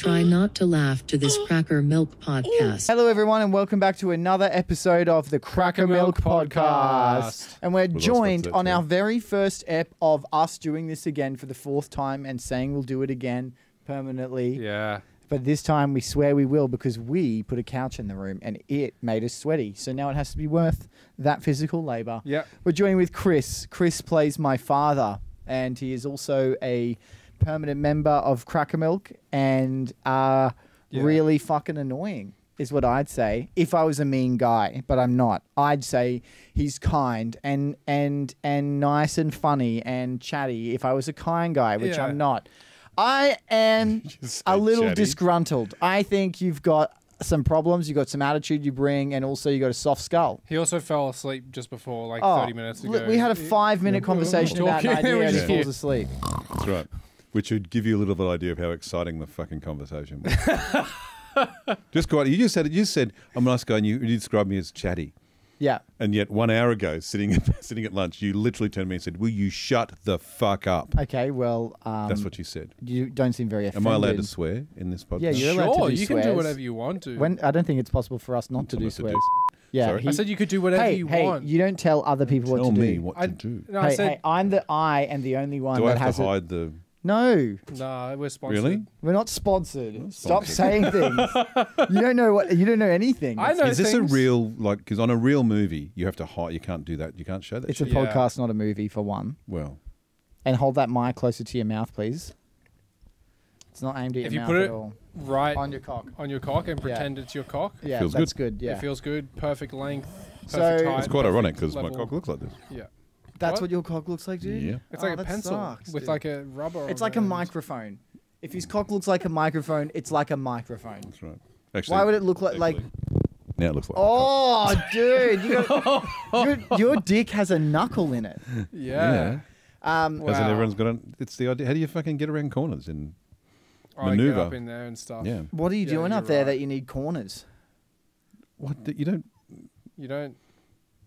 Try not to laugh to this Crackermilk Podcast. Hello, everyone, and welcome back to another episode of the Crackermilk Podcast. And we're joined on our very first ep of us doing this again for the fourth time and saying we'll do it again permanently. Yeah. But this time we swear we will because we put a couch in the room and it made us sweaty. So now it has to be worth that physical labor. Yeah. We're joined with Chris. Chris plays my father, and he is also a permanent member of Crackermilk and really fucking annoying is what I'd say if I was a mean guy, but I'm not. I'd say he's kind and nice and funny and chatty if I was a kind guy, which I'm not. I am a little disgruntled. I think you've got some problems, you've got some attitude you bring, and also you got a soft skull. He also fell asleep just before, 30 minutes ago. We had a 5-minute conversation about an idea and he falls asleep. That's right. Which would give you a little bit of an idea of how exciting the fucking conversation was. Just quiet. You said, I'm a nice guy, and you described me as chatty. Yeah. And yet 1 hour ago, sitting at lunch, you literally turned to me and said, will you shut the fuck up? Okay, well... that's what you said. You don't seem very offended. Am I allowed to swear in this podcast? Yeah, you're allowed to do you swears. can do whatever you want to. I don't think it's possible for us not to do swears. Yeah, Sorry? I said you could do whatever you want. You don't tell other people what to do. Tell me what to do. No, I said... I'm the and the only one Do that I have has to hide the... No. Nah, we're sponsored. Really? We're not sponsored. Stop saying things. You don't know anything. I know Is this things. a real, because on a real movie, you have to hide, you can't do that, you can't show that It's shit. a podcast, not a movie, for one. Well. And hold that mic closer to your mouth, please. It's not aimed at your mouth at all. Right on your cock. On your cock and pretend it's your cock. Yeah, Feels that's good. Yeah. It feels good. Perfect length. So- Perfect height, It's quite ironic because my level. cock looks like this. Yeah. That's what your cock looks like, dude? Yeah. It's like a that pencil sucks, with dude. like a rubber. It's on like the a end. microphone. If his cock looks like a microphone, it's like a microphone. That's right. Actually, Why would it look like... Now it looks like Oh, dude. Your dick has a knuckle in it. Yeah. Hasn't everyone's got it's the idea. How do you fucking get around corners and I maneuver? get up in there and stuff. Yeah. What are you doing you're up there right. that you need corners? What? You don't... You don't...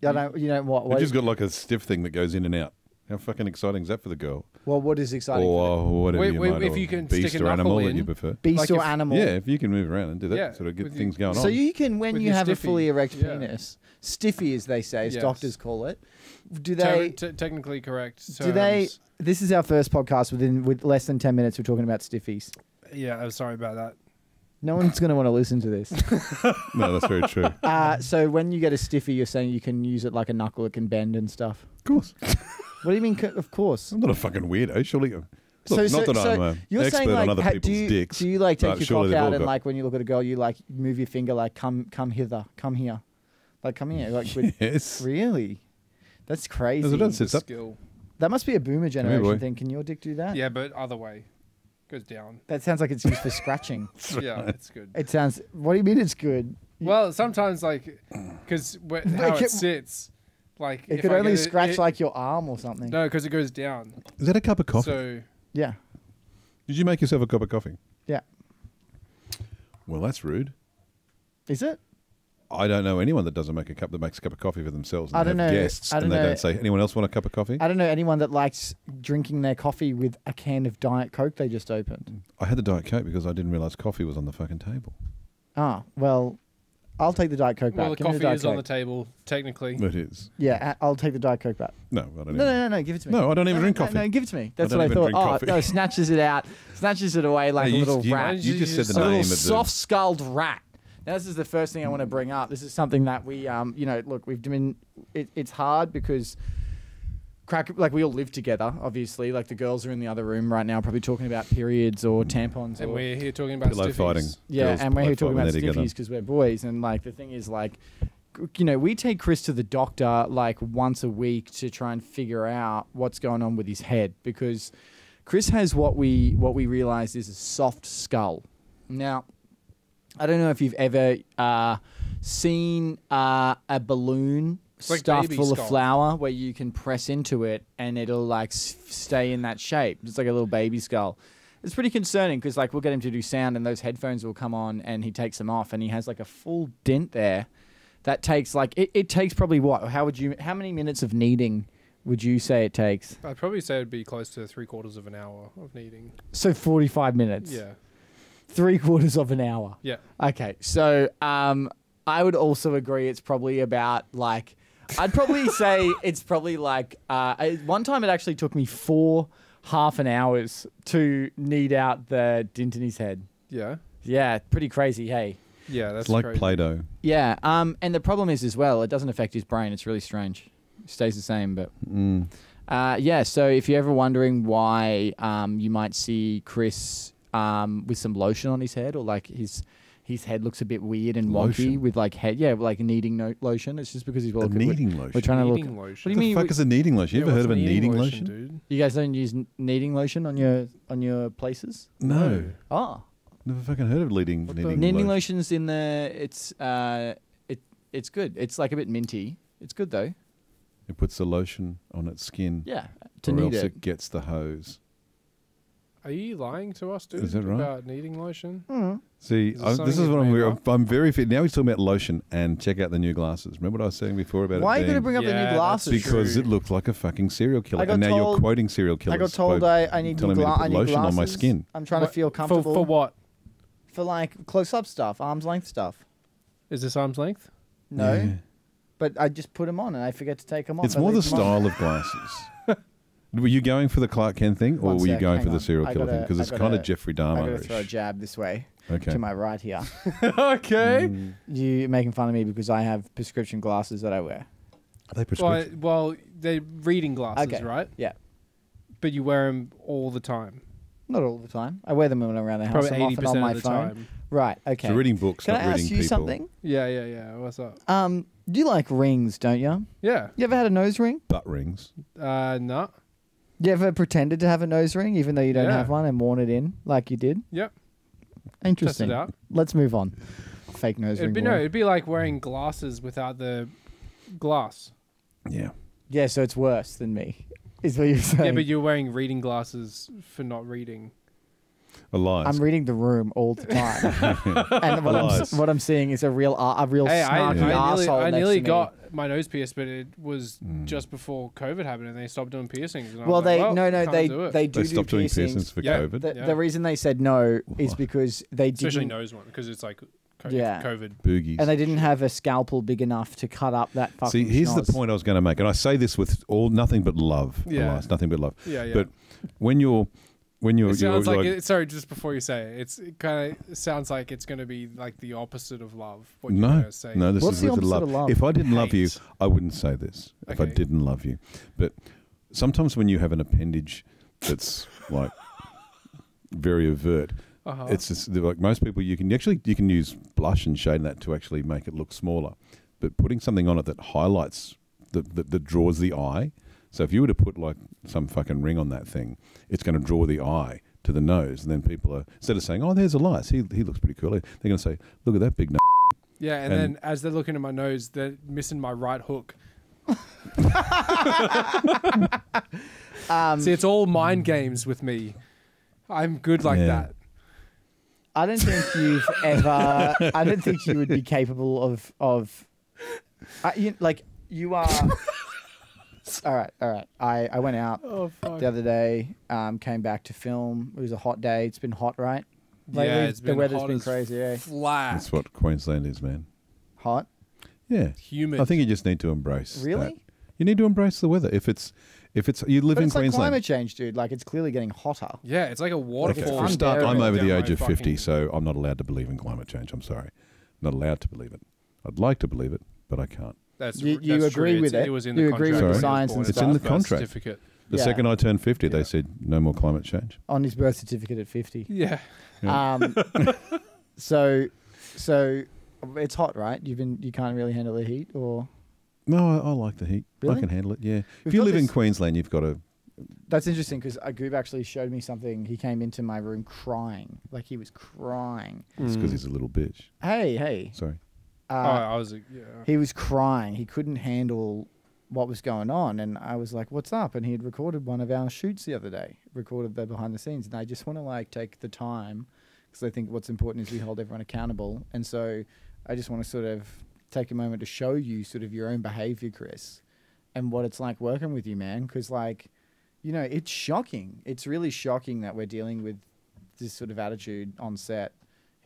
You don't what? You've just got like a stiff thing that goes in and out. How fucking exciting is that for the girl? Well, what is exciting? Or whatever you might, if or you can beast stick a or animal knuckle that in. you prefer. Beast like or if- animal? Yeah, if you can move around and do that, Yeah, sort of get with things going So on. you can, when With you your have a stiffy. fully erect Yeah. penis, stiffy as they say, as Yes. doctors call it, do they... Technically correct. Do they... terms. This is our first podcast with less than 10 minutes. We're talking about stiffies. Yeah, I'm sorry about that. No one's going to want to listen to this. No, that's very true. So when you get a stiffy, you're saying you can use it like a knuckle, it can bend and stuff. Of course. What do you mean, of course? I'm not a fucking weirdo, surely. Look, So not that I'm an you're expert saying, on other people's do you, dicks. Do you take but your surely cock they've all out and got- when you look at a girl, you move your finger come hither, come here. Come here. With, Yes. Really? That's crazy. As it does, it's up. Skill. That must be a boomer generation boy. thing. Can your dick do that? Yeah, but other way. Goes down. That sounds like it's used for scratching. Yeah, it's good. It sounds... What do you mean it's good? Well, sometimes because how it sits, It if could I only get scratch like your arm or something. No, because it goes down. Is that a cup of coffee? So Yeah. Did you make yourself a cup of coffee? Yeah. Well, that's rude. Is it? I don't know anyone that makes a cup of coffee for themselves. And I they don't have know. guests I don't and they know. don't say, anyone else want a cup of coffee? I don't know anyone that likes drinking their coffee with a can of Diet Coke they just opened. I had the Diet Coke because I didn't realise coffee was on the fucking table. Ah, well, I'll take the Diet Coke back. well, the Give me coffee Diet is on the Coke. table technically. It is. Yeah, I'll take the Diet Coke back. No, I don't No, give it to me. No, I don't even drink No, coffee. no, give it to me. That's I what don't I even thought. drink coffee. No, snatches it out, snatches it away like No, a little you rat. just said the a name little of the... soft-skulled rat. Now, this is the first thing I want to bring up. This is something that we, look, we've been. It's hard because we all live together. Obviously, like the girls are in the other room right now, probably talking about periods or tampons. And we're here talking about Pillow stiffies. fighting. Yeah, Girls and we're here pillow talking fight about when they're together. stiffies because we're boys. And the thing is, we take Chris to the doctor once a week to try and figure out what's going on with his head because Chris has what we realize is a soft skull. Now, I don't know if you've ever seen a balloon like stuffed baby full skull. of flour where you can press into it and it'll stay in that shape. It's like a little baby skull. It's pretty concerning because we'll get him to do sound and those headphones will come on and he takes them off and he has a full dent there. That takes it takes probably what? How many minutes of kneading would you say it takes? I'd probably say it'd be close to 3/4 of an hour of kneading. So 45 minutes. Yeah. 3/4 of an hour. Yeah. Okay, so I would also agree it's probably about like, I'd probably say it's probably like, one time it actually took me 4 half-an hours to knead out the dint in his head. Yeah. Yeah, pretty crazy, hey? Yeah, that's It's like crazy. Play-Doh. Yeah, and the problem is as well, it doesn't affect his brain. It's really strange. It stays the same, but... yeah, so if you're ever wondering why you might see Chris with some lotion on his head, or like his head looks a bit weird and wonky Lotion? with like like kneading lotion, it's just because he's A kneading lotion. We're trying to look... Kneading What lotion. do you mean? What the fuck is a kneading lotion? You ever Yeah, heard of a what's kneading lotion? dude? You guys don't use kneading lotion on your places? No. Oh. Never fucking heard of kneading Kneading lotion. lotion's in the... It's good. It's like a bit minty. It's good though. It puts the lotion on its skin. Yeah, to or knead else it. it gets the hose. Are you lying to us, dude? Is that right? About kneading lotion? See, Is it this something is you've what made I'm... up? I'm very fit. Now he's talking about lotion and check out the new glasses. Remember what I was saying before about Why are it you being... going to bring up the Yeah, new that's glasses? Because true. it looked like a fucking serial killer. I got And now you're told- quoting serial killers. I got told by I need telling me to put I need lotion glasses. on my skin. I'm trying to feel comfortable. For what? For like close-up stuff, arm's length stuff. Is this arm's length? No, Yeah. but I just put them on and I forget to take them off. It's I more the leave them on. style of glasses. Were you going for the Clark Kent thing, or One were you sec, going hang for the on. serial I killer gotta- thing? Because I it's gotta- kind of Jeffrey I gotta throw a Dahmer-ish. jab this way Okay. to my right here. Okay. You're making fun of me because I have prescription glasses that I wear. Are they prescription? Well, they're reading glasses, Okay. right? Yeah, But you wear them all the time. not all the time. I wear them when I'm around the house. Probably I'm often 80% on my of the phone. time. Right. Okay. So reading books, Can not I ask reading you people. something? Yeah. What's up? You like rings, don't you? Yeah. You ever had a nose ring? Butt rings. No. You ever pretended to have a nose ring even though you don't Yeah. have one and worn it in like you did? Yep. Interesting. out. Let's move on. Fake nose ring. wearer. It'd be like wearing glasses without the glass. Yeah. Yeah, so it's worse than me, is what you're saying. Yeah, but you're wearing reading glasses for not reading. Lies. I'm reading the room all the time, and Lies. what I'm seeing is a real Hey, snarky arsehole I next nearly to me. got my nose pierced, but it was just before COVID happened, and they stopped doing piercings. And I Well, was like, they can't do it. they do They stopped doing piercings. piercings for Yeah. COVID. The reason they said no is What? because they especially didn't, nose one because it's like Yeah. COVID. Boogies. and they didn't have a scalpel big enough to cut up that fucking. See, here's schnoz. the point I was going to make, and I say this with nothing but love. Yeah. Elias, nothing but love. Yeah. But when you're It sounds like, sorry, just before you say it kind of sounds like it's going to be like the opposite of love. What you're no, going to say. no, this What's is the with the opposite of love? If I didn't love you, Hate. I wouldn't say this. If I Okay. didn't love you, but sometimes when you have an appendage that's like very overt, Uh-huh. it's just, like most people. You can use blush and shade that to actually make it look smaller, but putting something on it that highlights that draws the eye. So if you were to put like some fucking ring on that thing, it's going to draw the eye to the nose, and then people are, instead of saying, "Oh, there's Elias, he looks pretty cool," they're going to say, "Look at that big nose." Yeah, and And- then as they're looking at my nose, they're missing my right hook. See, it's all mind games with me. I'm good like Yeah. that. I don't think you've ever. I don't think you would be capable of. You are. All right. I went out Oh fuck. the other day. Came back to film. It was a hot day. It's been hot, right? Lately, Yeah, it's the been weather's hot been as crazy. Eh? Flat. That's what Queensland is, man. Hot. Yeah, Humid. I think you just need to embrace. Really? that. You need to embrace the weather. If it's you live But in it's like Queensland. climate change, dude. Like it's clearly getting hotter. Yeah, it's like a Okay, waterfall. for a start, unbearable. I'm over the down age my of 50, fucking- so I'm not allowed to believe in climate change. I'm sorry. I'm not allowed to believe it. I'd like to believe it, but I can't. That's You that's agree true. with It's- it? It was in You the agree contract. with when the he was science born. and It's stuff? in the Birth contract. certificate. The Yeah. second I turned 50, Yeah. they said no more climate change. On his birth certificate at 50. Yeah. So it's hot, right? You can't really handle the heat, or No, I like the heat. Really? I can handle it. Yeah. We've If you got live in this- Queensland, you've got to. that's interesting because Agoob actually showed me something. He came into my room crying, like he was crying. It's because he's a little bitch. Hey. Sorry. I was yeah. He was crying. He couldn't handle what was going on, and I was like, "What's up?" And he had recorded one of our shoots the other day, recorded the behind the scenes, and I just want to like take the time because I think what's important is we hold everyone accountable, and so I just want to sort of take a moment to show you sort of your own behavior, Chris, and what it's like working with you, man. Because like, it's shocking. It's really shocking that we're dealing with this sort of attitude on set.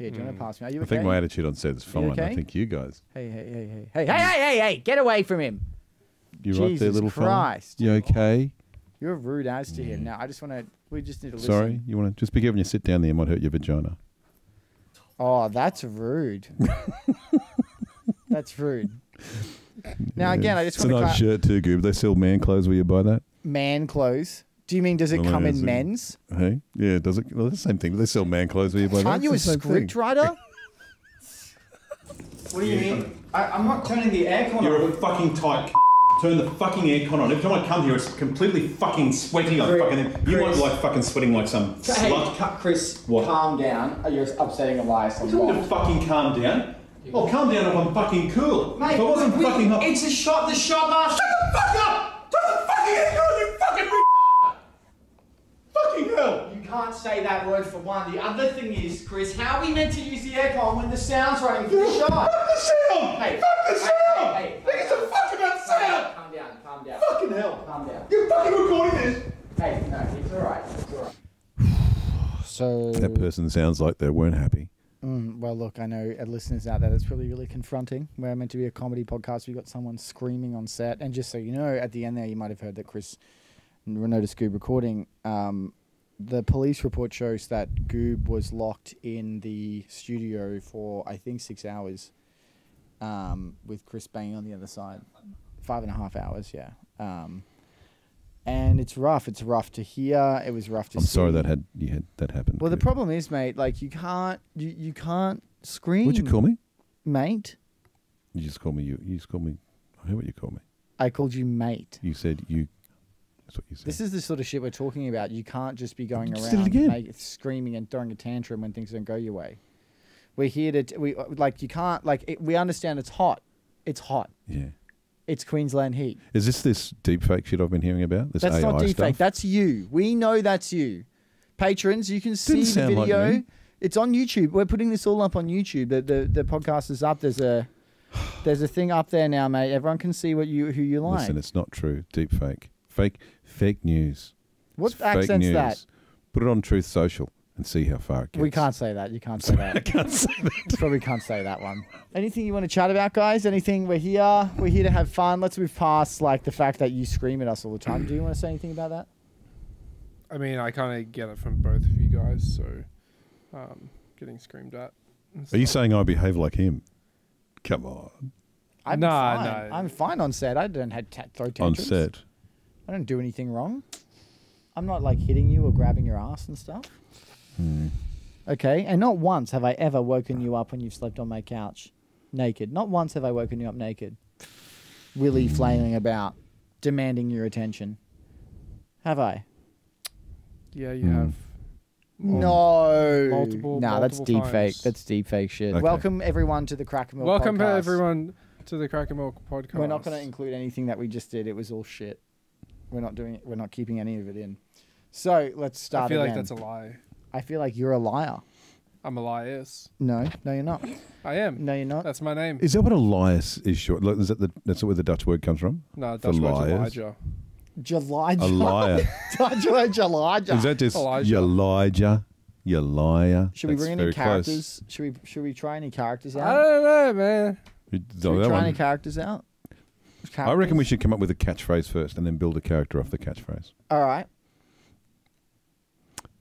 Here, do you want to pass me? Are you I okay? think my attitude on set is fine. okay? I think you guys. Hey, get away from him. You right there, Jesus little Christ. fella? You okay? You're rude as to him. Now, I just want to, we just need to listen. Sorry? You want to just be careful when you sit down there, you might hurt your vagina. Oh, that's rude. That's rude. Now, again, I just it's want a to nice shirt too, Goob. They sell man clothes. Will you buy that? Man clothes. Do you mean does it come in men's? Hey? Yeah, does it? Well, it's the same thing. They sell man clothes. Will you buy that? Aren't you a script writer? What do you mean? I'm not turning the aircon on. You're a fucking tight Turn the fucking aircon on. Every time I come here, it's completely fucking sweaty. You might like fucking sweating like some slut. Hey, Chris, what? Calm down. You're upsetting Elias on You want to fucking calm down? Oh, calm down if I'm fucking cool. Mate, if I wasn't fucking hot. It's a shot. The shot last. Shut the fuck up! Turn the fucking aircon, you fucking fucking hell! You can't say that word for one. The other thing is, Chris, how are we meant to use the aircon when the sound's running through the shot? Fuck the sound! Hey, fuck the sound! Hey, Think it's a fuck about sound! Calm down, calm down. Fucking hell! Calm down. You're fucking recording this! Hey, no, it's alright. It's alright. So That person sounds like they weren't happy. well, look, I know listeners out there, that's probably really confronting. We're meant to be a comedy podcast. We got someone screaming on set, and just so you know, at the end there, you might have heard that Chris noticed Goob recording. The police report shows that Goob was locked in the studio for I think 6 hours, with Chris banging on the other side, 5.5 hours, yeah. And it's rough. It's rough to hear. It was rough to see. I'm sorry that happened. Well, the problem is, mate, like you can't scream. What'd you call me? Mate. You just called me. You just called me. I heard what you called me. I called you mate. You said you. That's what you said. This is the sort of shit we're talking about. You can't just be going Just did it around again. screaming and throwing a tantrum when things don't go your way. We're here to you can't we understand it's hot. It's hot. Yeah. It's Queensland heat. Is this deep fake shit I've been hearing about? This That's AI not deep stuff? fake. That's you. We know that's you. Patrons, you can see Didn't the sound like video. me. It's on YouTube. We're putting this all up on YouTube. The podcast is up. There's a thing up there now, mate. Everyone can see who you like. Listen, it's not true. Deep fake. Fake news. What It's fake accent's news. that? Put it on Truth Social and see how far it gets. We can't say that. You can't say that. I can't say that. Probably can't say that one. Anything you want to chat about, guys? Anything? We're here to have fun. Let's move past like the fact that you scream at us all the time. Do you want to say anything about that? I mean, I kind of get it from both of you guys, so getting screamed at. Are you saying I behave like him? Come on. I'm Nah, fine. no. I'm fine on set. I don't have throw On tantrums. set. I don't do anything wrong. I'm not like hitting you or grabbing your ass and stuff. Okay, and not once have I ever woken you up when you've slept on my couch naked. Not once have I woken you up naked, willy flailing about, demanding your attention. Have I? Yeah, you have. No. Multiple that's deep fake. times. That's deep fake shit. Okay. Welcome everyone to the Crackermilk Welcome Podcast. everyone to the Crackermilk Podcast. We're not going to include anything that we just did. It was all shit. We're not doing it. We're not keeping any of it in. So let's start. I feel again. like that's a lie. I feel like you're a liar. I'm a liar. No, you're not. I am. No, you're not. That's my name. Is that what Elias is short? Like, that's where the Dutch word comes from? No, For that's word's liars? Elijah. Elijah. A liar. Elijah. Is that just Elijah. Elijah? You liar. Should we That's bring any very close. characters? Should we try any characters I out? don't know, man. Should we try any characters out? I reckon we should come up with a catchphrase first and then build a character off the catchphrase. All right.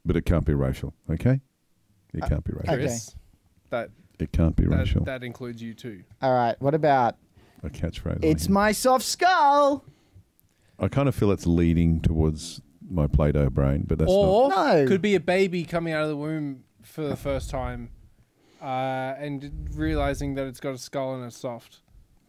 But it can't be racial, okay? It can't be racial. Okay. Chris, It can't be racial. that includes you too. All right. What about A catchphrase. it's my soft skull? I kind of feel it's leading towards my Play-Doh brain, but that's Or not. No. could be a baby coming out of the womb for the first time and realizing that it's got a skull and it's soft.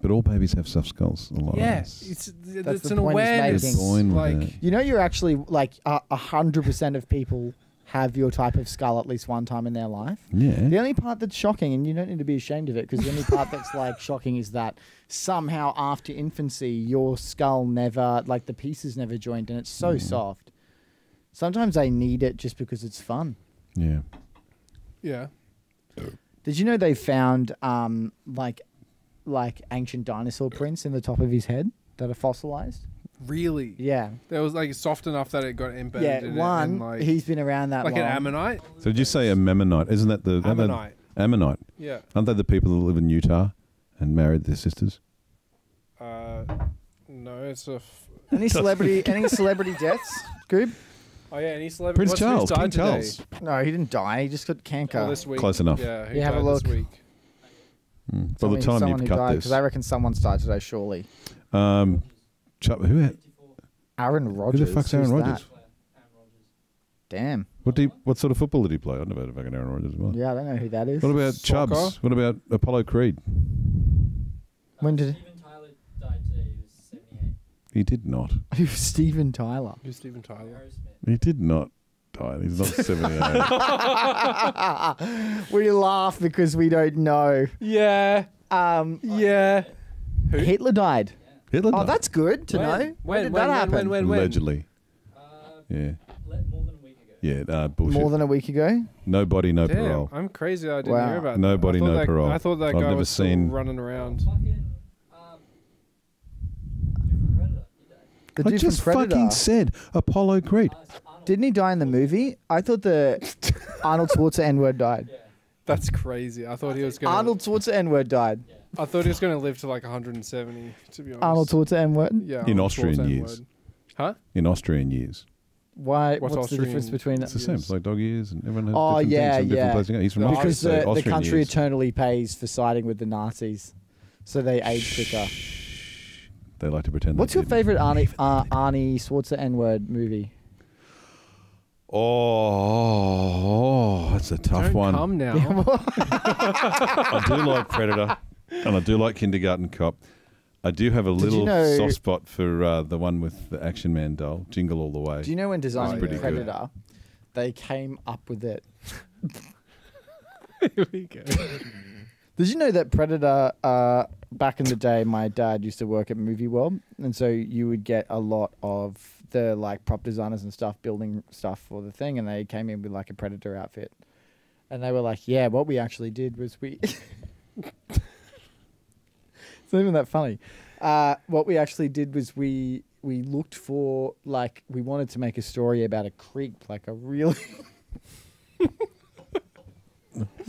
But all babies have soft skulls. A lot Yes, of us. it's the an point he's awareness. making. Born with Like, it. You know, you're actually like 100% of people have your type of skull at least one time in their life. Yeah. The only part that's shocking, and you don't need to be ashamed of it, because the only part that's like shocking is that somehow after infancy, your skull never, like the pieces never joined, and it's so soft. Sometimes I need it just because it's fun. Yeah. yeah. Did you know they found like ancient dinosaur prints in the top of his head that are fossilized? Really? Yeah. That was like soft enough that it got embedded Yeah, in one, it. And, like he's been around that like long. an ammonite? So did you say a Memmonite? Isn't that the... Ammonite. Ammonite. Yeah. Aren't they the people that live in Utah and married their sisters? No, it's a. Any celebrity deaths, Goob? Oh yeah, any celebrity. Prince Charles, Who's died King today? Charles. No, he didn't die. He just got cancer. Oh, this week. Close enough. Yeah, who You have a died look. this week? By the time Someone you've who cut died, this, because I reckon someone's died today, surely. Aaron Aaron Rodgers. Who the fuck's Aaron Who's Rodgers? that? Damn. What sort of football did he play? I've never heard of fucking Aaron Rodgers as well. Yeah, I don't know who that is. What about Soccer? Chubbs? What about Apollo Creed? When did Steven Tyler died today. He was 78. He did not. who's Steven Tyler? Who's Steven Tyler? Aerosmith. He did not die. He's not 78. We laugh because we don't know. Yeah. Yeah. Who? Hitler died. Hitler Oh, died. that's good to know. When did that happen? When? Allegedly. Yeah. More than a week ago. Yeah, bullshit. More than a week ago. No body, no Damn, parole. I'm crazy. I didn't Wow. hear about No that. body, I thought no that- parole. I thought that I've guy never was still seen- running around. Fucking different predator. He died. The I dude just from Predator. fucking said Apollo Creed. Didn't he die in the movie? I thought the Arnold Schwarzenegger N-word died. That's crazy. I thought he was going. Arnold Schwarzenegger N-word died. I thought he was going to live to like 170. To be honest. Arnold Schwarzenegger N-word. Yeah. In Arnold Austrian Schwarzenegger years. word. Huh? In Austrian years. Why? What's What's the Austrian? difference between It's the same. It's like dog years and everyone has Oh, different yeah, things from different yeah. places. He's from No, Austria, because so the Austrian country years. eternally pays for siding with the Nazis, so they age quicker. They like to pretend. What's they your didn't. favorite Arnie Schwarzenegger N-word movie? Oh, that's a tough Don't one. come now. I do like Predator, and I do like Kindergarten Cop. I do have a you little know- soft spot for the one with the Action Man doll, Jingle All the Way. Do you know when designing pretty good. Predator, they came up with it? Here we go. Did you know that Predator, back in the day, my dad used to work at Movie World, and so you would get a lot of the like prop designers and stuff building stuff for the thing, and they came in with like a Predator outfit, and they were like, "Yeah, what we actually did was we." It's not even that funny. What we actually did was we looked for like we wanted to make a story about a creep, like a really.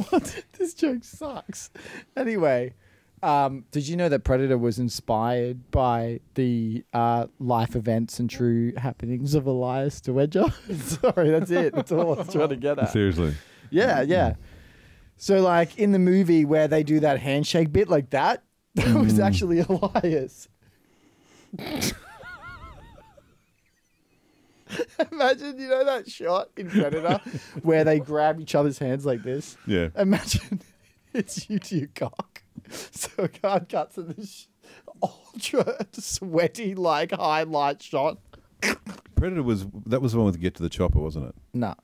What? This joke sucks. Anyway, did you know that Predator was inspired by the life events and true happenings of Elias Dewedger? Sorry, that's it. That's all I was trying to get at. Seriously. Yeah, yeah. So, like, in the movie where they do that handshake bit like that, that was actually Elias. Imagine, you know that shot in Predator where they grab each other's hands like this? Yeah. Imagine it's you to your cock. So a guard cuts in this ultra sweaty, like, highlight shot. Predator was the one with Get to the Chopper, wasn't it? No,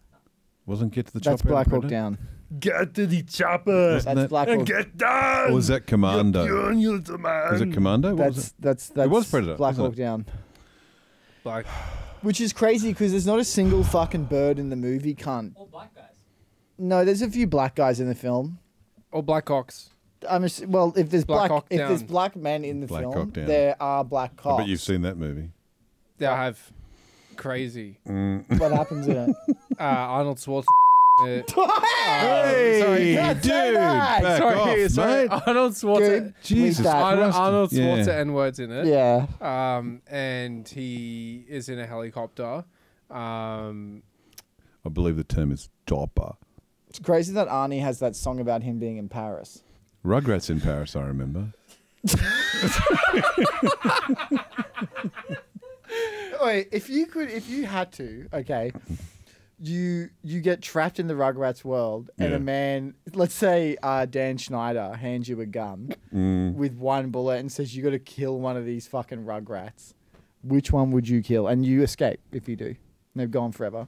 Wasn't Get to the that's Chopper? in Black Hawk Predator? Down. Get to the chopper Wasn't That's that- Black and Hawk. get down. Or was that Commando? You're the man. Was it Commando? What was That's It was Predator, Black wasn't Hawk it? Down. Like, Which is crazy because there's not a single fucking bird in the movie, cunt. All black guys. No, there's a few black guys in the film. or Blackhawks. Well, if there's Black black, Hawk if there's Down. black men in the Black film, Hawk Down. there are black I cops. bet you've seen that movie. Yeah, I have. Crazy. What happens in it? Arnold Schwarzenegger. Hey, sorry, don't say that. back sorry, off, sorry. mate. Arnold Schwarzenegger. Dude, Jesus leave that. Christ. Arnold Yeah. Schwarzenegger N-words in it. Yeah. And he is in a helicopter. I believe the term is chopper. It's crazy that Arnie has that song about him being in Paris. Rugrats in Paris, I remember. Wait, if you had to, okay, you get trapped in the Rugrats world, and Yeah. a man, let's say Dan Schneider, hands you a gun with one bullet and says you got to kill one of these fucking Rugrats. Which one would you kill? And you escape if you do. They've gone forever.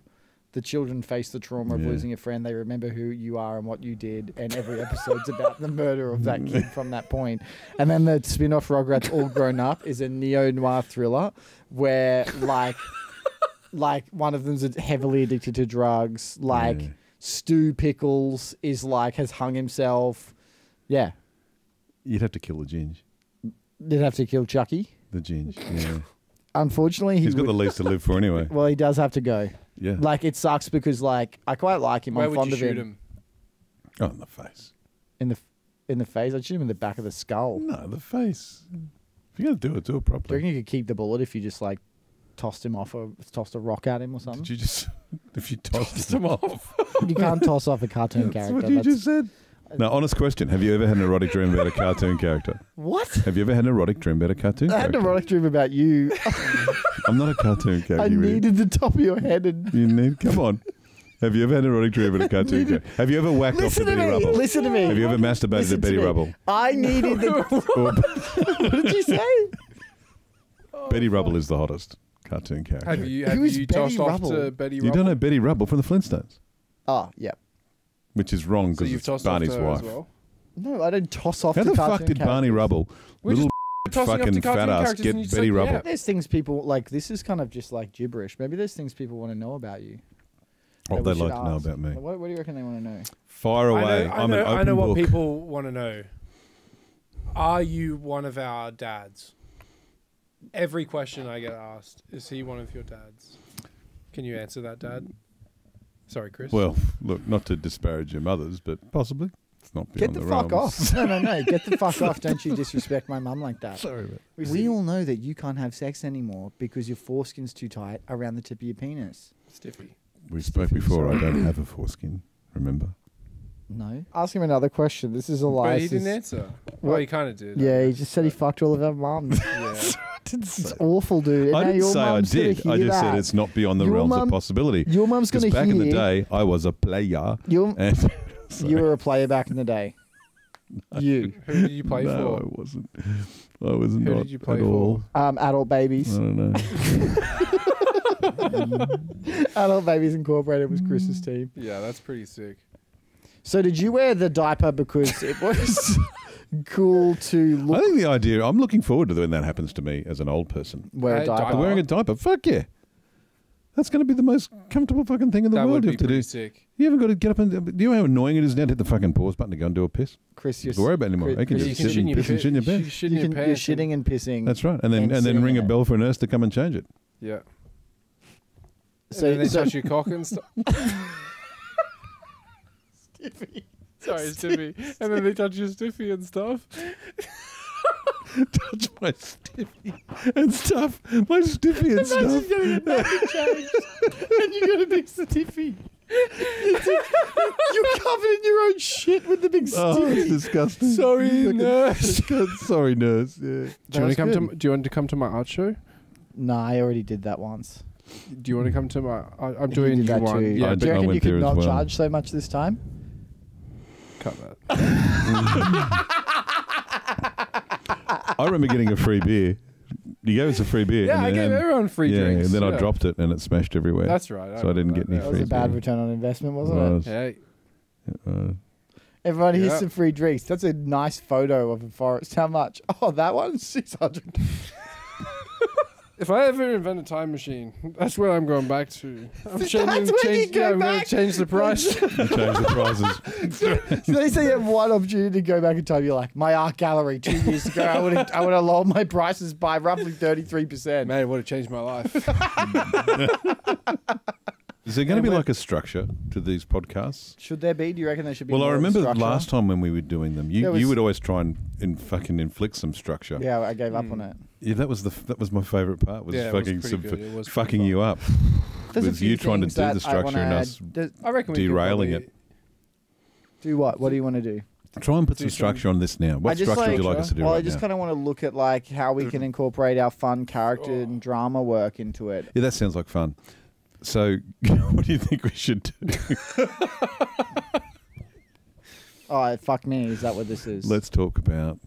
The children face the trauma of Yeah. losing a friend. They remember who you are and what you did, and every episode's about the murder of that kid from that point. And then the spin-off Rugrats All Grown Up is a neo-noir thriller where, like one of them's heavily addicted to drugs. Like Yeah. Stu Pickles is like has hung himself. Yeah, You'd have to kill the Ginge. they'd have to kill Chucky. The Ginge, yeah. Unfortunately, He's got the would- least to live for anyway. well, he does have to go. Yeah. Like it sucks because like I quite like him. Where I'm would fond you of shoot him. him? Oh, in the face. In the face? I'd shoot him in the back of the skull. No, the face. If you're gonna do it Do you properly. reckon you could keep the bullet if you just like tossed a rock at him or something? Did you just if you tossed him off? You can't toss off a cartoon That's character. what you just said. No, honest question. Have you ever had an erotic dream about a cartoon character? What? Have you ever had an erotic dream about a cartoon I had character? an erotic dream about you. I'm not a cartoon character. I you idiot. needed the top of your head and... You need. Come on. Have you ever had an erotic dream about a cartoon character? Have you ever whacked off to Listen to Betty me. Rubble? Listen to me. Have you ever masturbated Listen to Betty me. Rubble? I needed the... What did you say? Betty Rubble is the hottest cartoon character. Have you Who is Betty tossed Rubble? off to Betty Rubble? You don't know Betty Rubble from the Flintstones, Oh, yeah. which is wrong So because you've it's tossed Barney's off to her wife. as well? No, I don't toss off How to the cartoon fuck did Barney characters. Rubble, We're little tossing off fucking to cartoon fat ass, characters get and you just Betty like, Rubble? yeah. There's things people... Like, this is kind of just like gibberish. Maybe there's things people want to know about you. What that they'd we like should to know ask. about me. What do you reckon they want to know? Fire away. I I'm know, an open I know what book. people want to know. Are you one of our dads? Every question I get asked, is he one of your dads? Can you answer that, Dad? Sorry, Chris. Well, look, not to disparage your mothers, but possibly. It's not Get beyond the the fuck realms. off. No. Get the fuck off. Don't you disrespect my mum like that. Sorry, mate. We all know that you can't have sex anymore because your foreskin's too tight around the tip of your penis. Stiffy. We spoke before. I don't have a foreskin. Remember? No. Ask him another question. This is a lie. But he didn't answer. Well, he kind of did. Yeah, he just said he fucked all of our mums. Yeah. It's awful, dude. And I now didn't your say I mum's gonna did. I hear just said that. it's not beyond the Your realms mum- of possibility. Your mum's going Because to back hear. in the day, I was a player. You And so- were a player back in the day. You. Who did you play no, for? I wasn't. I was Who not did you play at all. Adult I Babies. don't know. Adult Babies Incorporated was Chris's team. Yeah, that's pretty sick. So did you wear the diaper because it was cool to I look think the idea, I'm looking forward to when that happens to me as an old person. wear a Hey, diaper? diaper. Wearing a diaper, fuck yeah. That's going to be the most comfortable fucking thing in the That world would you be have to pretty do. sick. You haven't got to get up and... Do you know how annoying it is now to hit the fucking pause button to go and do a piss? Chris, you're Don't worry about it anymore. Chris- You can Chris, just You sit and piss and shit in your you bed. shit in your you're pants. shitting and pissing. That's right. And then sitting ring a in it. bell for a nurse to come and change it. Yeah. So, and then they so touch your cock and stuff. Sorry, Stiffy. And then they touch your stiffy and stuff. Touch my stiffy and stuff. My stiffy and stuff. and you got a big stiffy. You're covered in your own shit with the big Oh, stiffy. it's disgusting. Sorry, Fucking- nurse. Sorry, nurse. Yeah. Do you want That's to come good. to? Do you want to come to my art show? No, I already did that once. Do you want to come to my? I'm You doing did that one. too. Yeah, I Do you I reckon went you could there as not well. charge so much this time? cut that. I remember getting a free beer. You gave us a free beer. Yeah, and I then- gave everyone free yeah, drinks. and then yeah. I dropped it and it smashed everywhere. That's right. So I didn't get any That was free a bad beer. return on investment, wasn't It it? was. Hey, Everyone, here's Yeah. some free drinks. That's a nice photo of a forest. How much? Oh, that one? 600. if I ever invent a time machine, that's where I'm going back to. I'm That's when you go I'm going back. to change the price. You changed the prices. So they say you have one opportunity to go back in time. You're like, my art gallery 2 years ago, I would have lowered my prices by roughly 33%. Man, it would have changed my life. Is there going to be like a structure to these podcasts? Should there be? Do you reckon there should be Well, I more remember structure? last time when we were doing them, There you was- would always try and fucking inflict some structure. Yeah, I gave up on it. Yeah, that was my favourite part. Was Yeah, it was fucking pretty good. It was pretty fucking fun. you up. There's a With few you trying to things do the that I structure wanna and us I reckon we could derailing probably- it. Do what? What do you want to do? Try and put Do some some- structure on this now. What I just structure would you like- like us to do Well, I right just now? kind of want to look at like how we can incorporate our fun character and drama work into it. Yeah, that sounds like fun. So, what do you think we should do? Oh, fuck me. Is that what this is? Let's talk about.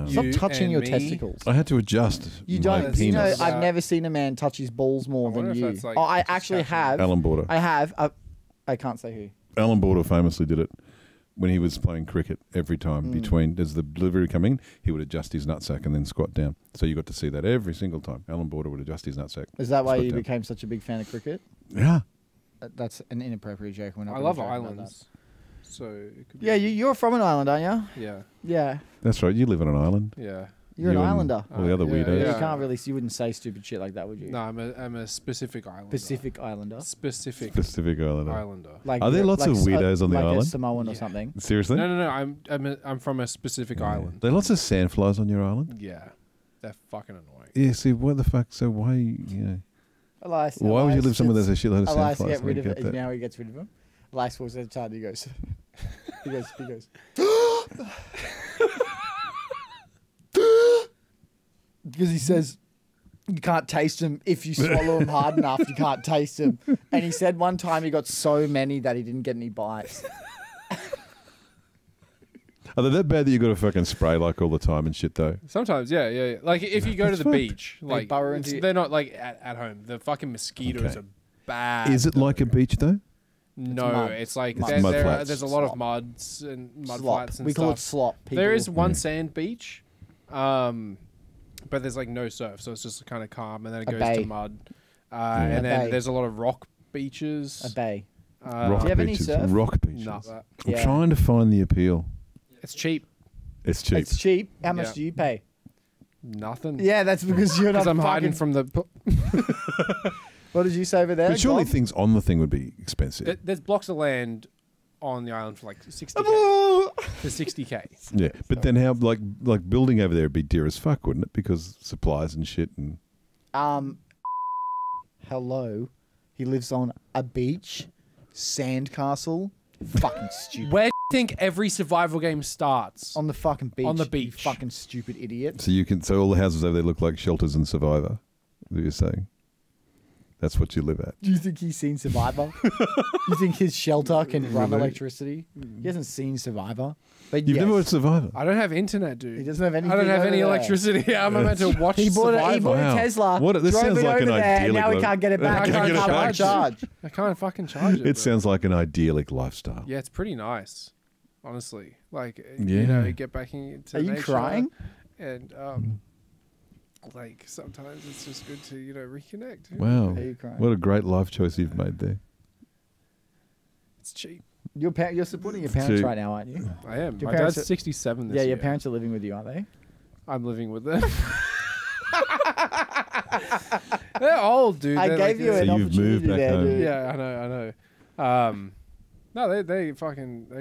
Stop You touching and your me? testicles. I had to adjust. You my don't. You know, penis. I've never seen a man touch his balls more I wonder than if you. that's, like, Oh, I just actually touching. have. Alan Border. I have. I can't say who. Alan Border famously did it when he was playing cricket. Every time between as the delivery coming, he would adjust his nutsack and then squat down. So you got to see that every single time. Alan Border would adjust his nutsack. Is that why squat you down. became such a big fan of cricket? Yeah. That's an inappropriate joke. We're not I gonna love joke about islands. So it could that. be Yeah, you're from an island, aren't you? Yeah. Yeah. That's right. You live on an island. Yeah. You're an You and islander. All the other Yeah, weirdos. Yeah, yeah. you can't really. You wouldn't say stupid shit like that, would you? No, I'm a specific islander. Pacific Islander. Specific Pacific Islander. islander. Like Are there you're- lots of weirdos on the like island? a Samoan or Yeah. something. Seriously? No. I'm from a specific Yeah. island. There are lots of sandflies on your island? Yeah, they're fucking annoying. Yeah, see, what the fuck? So why, Elias, why would you Elias live somewhere there's a shitload of Elias sandflies? get rid I of don't it. get that. Now he gets rid of them. Elias walks out the and he goes, he goes, because he says you can't taste them if you swallow them hard enough. You can't taste them. And he said one time he got so many that he didn't get any bites. Are they that bad that you got to fucking spray like all the time and shit though? Sometimes, yeah. Like if you go to That's the fucked. beach, like burrow into you. they're not like at home. The fucking mosquitoes Okay. are bad. Is it like a beach though? No, mud. it's like Mud. Mud flats. there's a lot Slop. of muds and mud Slop. flats and We stuff. call it slop. There is people. one sand beach, but there's like no surf, so it's just kind of calm, and then it A goes bay. to mud, A and then bay. there's a lot of rock beaches. A bay. Rock Do you have any beaches. surf? Rock beaches. Not that. I'm Yeah. trying to find the appeal. It's cheap. It's cheap. It's cheap. How much Yeah. do you pay? Nothing. Yeah, that's because you're not. Because I'm hiding fucking- from the. What did you say over there? But surely Dom? things on the thing would be expensive. There's blocks of land on the island for like 60k. For 60k. Yeah, but then how like building over there would be dear as fuck, wouldn't it? Because supplies and shit and Hello. He lives on a beach, sandcastle. Fucking stupid. Where do you think every survival game starts? On the fucking beach. On the You beach. fucking stupid idiot. so all the houses over there look like shelters in Survivor. That you're saying? That's what you live at. Do you think he's seen Survivor? You think his shelter can run Really? electricity? He hasn't seen Survivor. But You've yes, never watched Survivor. I don't have internet, dude. He doesn't have I anything. don't have over any there. electricity. How am I meant to watch He bought, Survivor? he bought Wow. a Tesla. What- this drove sounds it like over an there, and idyllic now he life. can't get it back. I can't Can't get it cover back. a charge. I can't fucking charge it. It bro. sounds like an idyllic lifestyle. Yeah, it's pretty nice, honestly. Like, Yeah. you know, get back into Are you nature crying? And, like, sometimes it's just good to, you know, reconnect. Wow. Are you crying? What a great life choice you've made there. It's cheap. You're supporting your parents Cheap. right now, aren't you? I am. Your My parents dad's are- 67 this Yeah, year. your parents are living with you, aren't they? I'm living with them. They're old, dude. I They're gave you So an you've opportunity moved back there, home. dude. Yeah, I know. No, they're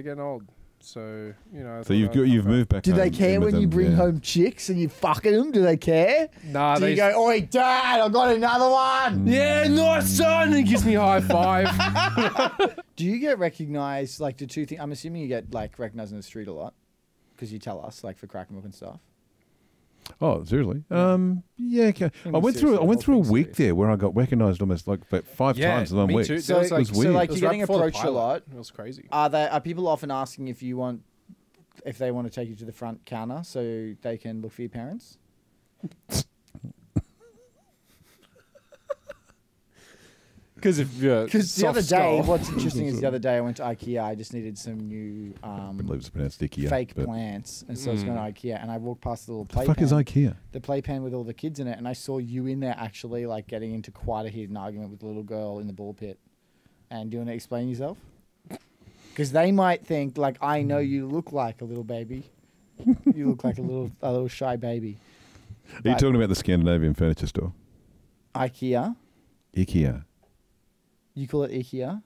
getting old. So, you know. I So thought you've moved back Do home. they care in with when you them, bring yeah. home chicks and you fucking them? Do they care? Nah, Do they you go, oi, Dad, I got another one? yeah, nice son. He gives me a high five. Do you get recognized, like, the two things? I'm assuming you get, like, recognized in the street a lot because you tell us, like, for Crackermilk and stuff. Oh, seriously? Yeah. Okay. I mean, went seriously, through a the whole week thing's there where I got recognised almost like about 5 Yeah, times in 1 me week. too. So, That was, like, It was weird. like It was you're right getting before the approached a pilot. lot. It was crazy. Are people often asking if they want to take you to the front counter so they can look for your parents? Because if Because the other day, what's interesting is the other day I went to IKEA. I just needed some new I believe it's pronounced IKEA. fake but plants, and so I was going to IKEA, and I walked past the little the playpen. fuck is IKEA? The playpen with all the kids in it, and I saw you in there actually, like, getting into quite a heated argument with the little girl in the ball pit. And do you want to explain yourself? Because they might think, like, I know you look like a little baby. You look like a little shy baby. Are you But talking about the Scandinavian furniture store? IKEA? IKEA. You call it IKEA?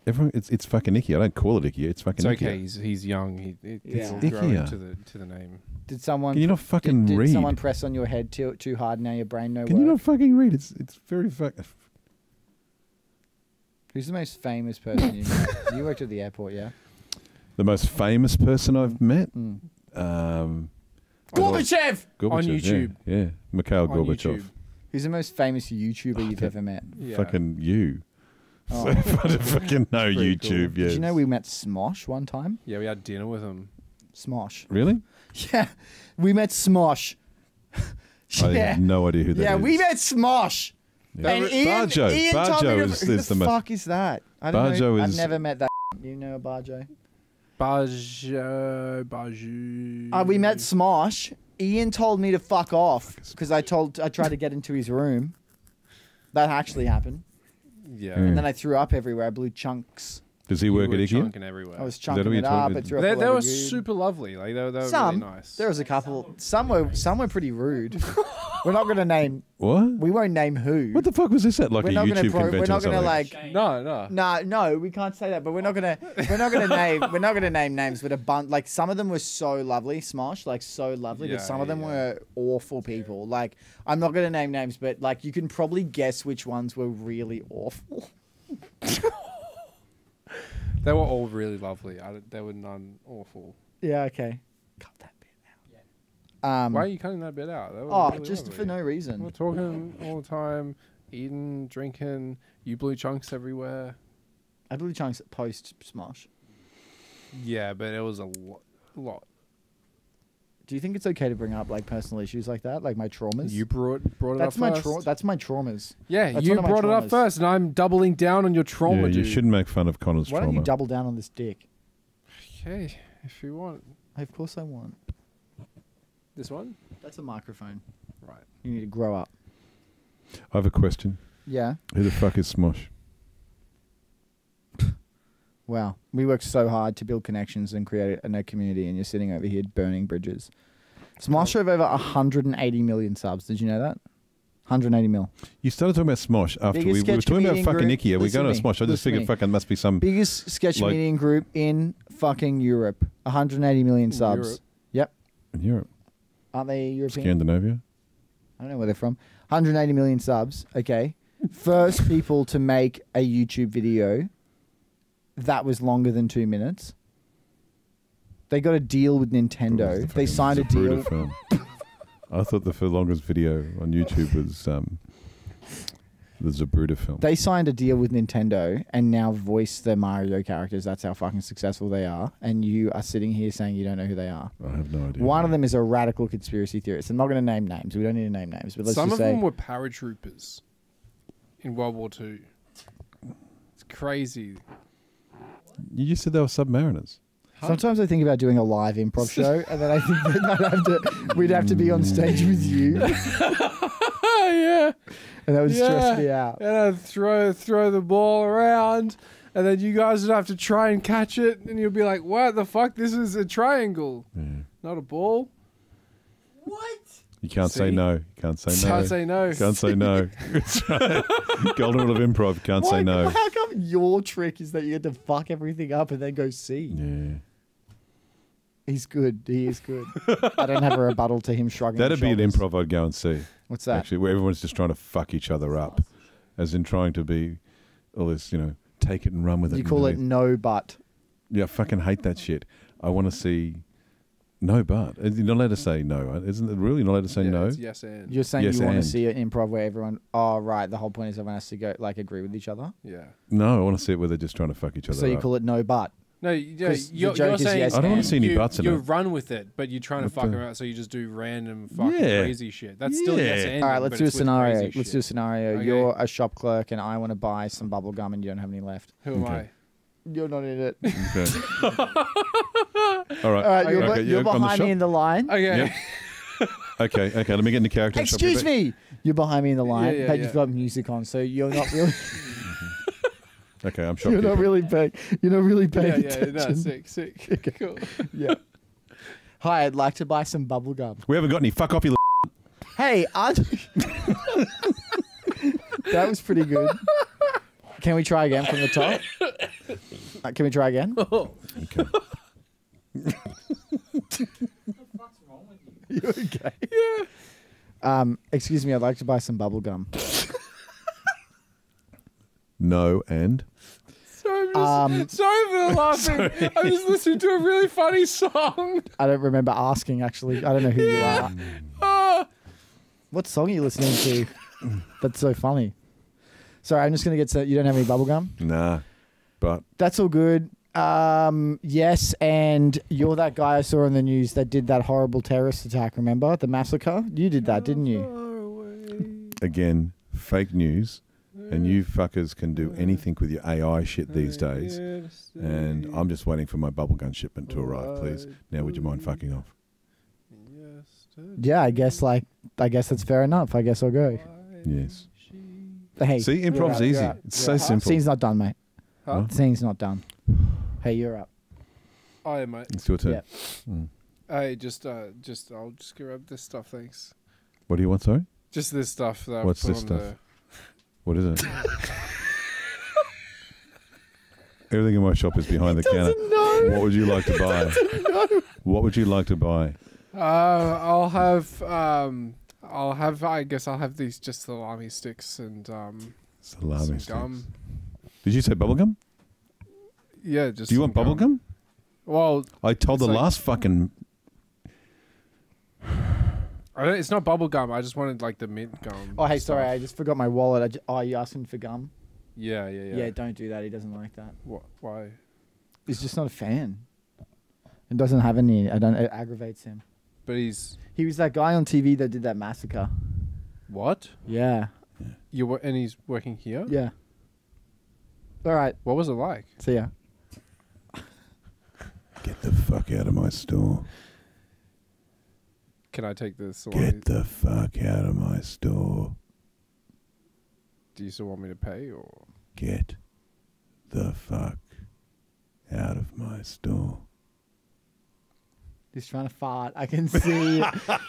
Everyone, it's fucking IKEA. I don't call it IKEA. It's fucking it's IKEA. okay. He's young. Yeah. He'll grow IKEA. into the name. Did someone? Can you not fucking did read? someone press on your head too hard? Now your brain no Can you work. not fucking read? It's very fucking. Who's the most famous person you met? You worked at the airport, yeah? The most famous person I've met? Mm. Gorbachev! Gorbachev, On YouTube. Yeah. Mikhail On Gorbachev. YouTube. Who's the most famous YouTuber you've ever met? Yeah. Fucking you. Oh. I don't fucking know Pretty cool. YouTube, yes. Did you know we met Smosh one time? Yeah, we had dinner with him. Smosh. Really? Yeah, we met Smosh. I have no idea who that is. Yeah, we met Smosh. Yeah. And Ian Barjo. told me Barjo to- is who the the most. fuck is that? I don't know. Barjo I've is- never met that. You know Barjo? Baju. We met Smosh. Ian told me to fuck off because I tried to get into his room. That actually happened. Yeah. Mm. And then I threw up everywhere. I blew chunks Does he work You at were IKEA? chunking everywhere. I was that chunking what it you're talking- up. It threw up They all were over you. super lovely. Like they were Some. really nice. There was a couple. Some were pretty rude. We're not going to name. What? We won't name who. What the fuck was this at? Like we're a not YouTube gonna convention we're or not gonna something? like. No. No, we can't say that. But we're not gonna name names. But a bunch, like some of them were so lovely, Smosh, like so lovely. Yeah, but some of them yeah. were awful people. Like I'm not gonna name names, but like you can probably guess which ones were really awful. They were all really lovely. There were none awful. Yeah. Okay. Cut that bit out. Why are you cutting that bit out? They were Oh, really just lovely. for no We're reason. talking all the time, eating, drinking. You blew chunks everywhere. I believe chunks post Smosh. Yeah, but it was a lot. Do you think it's okay to bring up like personal issues like that, like my traumas? You brought it that's up my first. that's my traumas. Yeah, That's you one of my brought it up traumas. first, and I'm doubling down on your trauma, Yeah, you dude. shouldn't make fun of Connor's Why don't trauma. you double down on this dick? Okay, if you want. Of course I want. This one? That's a microphone. Right. You need to grow up. I have a question. Yeah. Who the fuck is Smosh? Wow. We worked so hard to build connections and create a community, and you're sitting over here burning bridges. Smosh have over 180 million subs. Did you know that? 180 mil. You started talking about Smosh after we Biggest were sketch talking about comedian fucking group. IKEA. We Listen go to to me. Smosh. I just Listen to figured me. fucking must be some. Biggest sketch Like- comedian group in fucking Europe. 180 million subs. Europe. Yep. In Europe. Aren't they European? Scandinavia. I don't know where they're from. 180 million subs. Okay. First people to make a YouTube video that was longer than 2 minutes. They got a deal with Nintendo. The They fucking signed a deal. Zapruder film. I thought the longest video on YouTube was the Zapruder film. They signed a deal with Nintendo and now voice their Mario characters. That's how fucking successful they are. And you are sitting here saying you don't know who they are. I have no idea. One of them is a radical conspiracy theorist. I'm not going to name names. We don't need to name names. But let's Some just of say them were paratroopers in World War II. It's crazy. You just said they were submariners. sometimes I think about doing a live improv show, and then I think that we'd have to be on stage with you, Yeah. and that would Yeah. stress me out. And I'd throw the ball around, and then you guys would have to try and catch it, and you'll be like, what the fuck? This is a triangle, Yeah. not a ball. You can't say See? no. You can't say no. Can't say no. Can't say no. That's right. Golden rule of improv. Can't say no. How come your trick is that you get to fuck everything up and then go see? Yeah. He's good. He is good. I don't have a rebuttal to him shrugging. That'd his be an shoulders. improv I'd go and see. What's that? Actually, where everyone's just trying to fuck each other up, as in trying to be all this, take it and run with it. You and call do it no but. Yeah, I fucking hate that shit. I want to see no but. You're not allowed to say no, right? Isn't it really? You're not allowed to say Yeah, no? it's yes and. You're saying Yes, you want to and. see an improv where everyone. Oh right, the whole point is everyone has to go agree with each other. Yeah. No, I want to see it where they're just trying to fuck each other So you up. call it no but. No, yeah, 'Cause the you're joke is saying yes I don't want to see any you, butts in you it. run with it, but you're trying to What fuck the- them out, so you just do random fucking Yeah. crazy shit. That's still yes Yeah. and. All right, let's do a scenario. Let's do a scenario. Okay. You're a shop clerk, and I want to buy some bubble gum, and you don't have any left. Who am Okay. You're not in it. Okay. All right. All right, you're, Okay, you're on the behind me shop? in the line. I? Okay. Yep. Okay. Let me get into character. and shop Excuse your me. You're behind me in the line, yeah, but yeah. you've got music on, so you're not really. back. Okay, I'm You're shopkeeper. not really paying. You're not really paying Yeah, attention. no, sick. Cool. Yeah. Hi, I'd like to buy some bubble gum. We haven't got any. Fuck off, you. Hey, that was pretty good. Can we try again from the top? Can we try again? Okay. What the fuck's wrong with you? You okay? Yeah. Excuse me, I'd like to buy some bubble gum. No and. Sorry for the laughing. I was listening to a really funny song. I don't remember asking, actually. I don't know who you are. Ah. What song are you listening to? That's so funny. Sorry, I'm just going to get to... You don't have any bubble gum? Nah. But That's all good. Yes, and you're that guy I saw on the news that did that horrible terrorist attack, remember? The massacre? You did that, didn't you? again, fake news. And you fuckers can do anything with your AI shit these days. And I'm just waiting for my bubblegum shipment to arrive, please. Now, would you mind fucking off? Yeah, I guess that's fair enough. I guess I'll go. Yes. Hey, See, you're improv's out, you're easy. out, It's you're so out. simple. Scene's not done, mate. Huh? Scene's not done. Hey, you're up. Oh, yeah, mate. It's your turn. Yeah. Mm. Hey, I'll just grab this stuff, thanks. What do you want, sorry? Just this stuff that What's I've put this on stuff? What is it? Everything in my shop is behind the counter. What would you like to buy? What would you like to buy? I'll have, I guess I'll have these just salami sticks and, Salami some sticks. gum. Did you say bubblegum? Yeah, just. Do you want some gum. bubblegum? Well, I told It's the like- last fucking... it's not bubble gum. I just wanted like the mint gum. Oh, hey, sorry, stuff. I just forgot my wallet. Oh, you asking for gum? Yeah. Yeah, don't do that. He doesn't like that. Why? He's just not a fan. It doesn't have any. It aggravates him. But he's He was that guy on TV that did that massacre. what? Yeah. And he's working here. Yeah. All right. What was it like? See ya. Get the fuck out of my store. Can I take the salami? Get the fuck out of my store. Do you still want me to pay or? Get the fuck out of my store. He's trying to fart. I can see.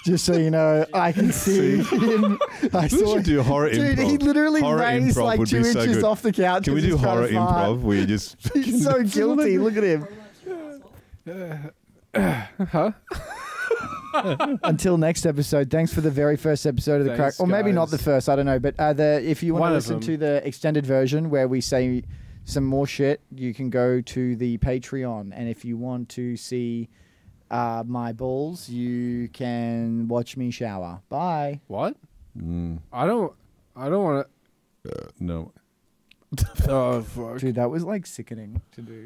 Just so you know, I can see him. I We saw should do horror Dude, improv. he literally Horror raised improv like would 2 be so inches good. off the couch. Can we 'cause do he's trying horror to fart. improv where you just... He's so guilty. Look at him. Huh? Until next episode, thanks for the very first episode of the Thanks, Crack, or maybe not the guys. first. I don't know, but if you want One to of listen them. to the extended version where we say some more shit, you can go to the Patreon, and if you want to see my balls, you can watch me shower. Bye. What? Mm, I don't want no. to. Oh fuck. Dude, that was like sickening to do.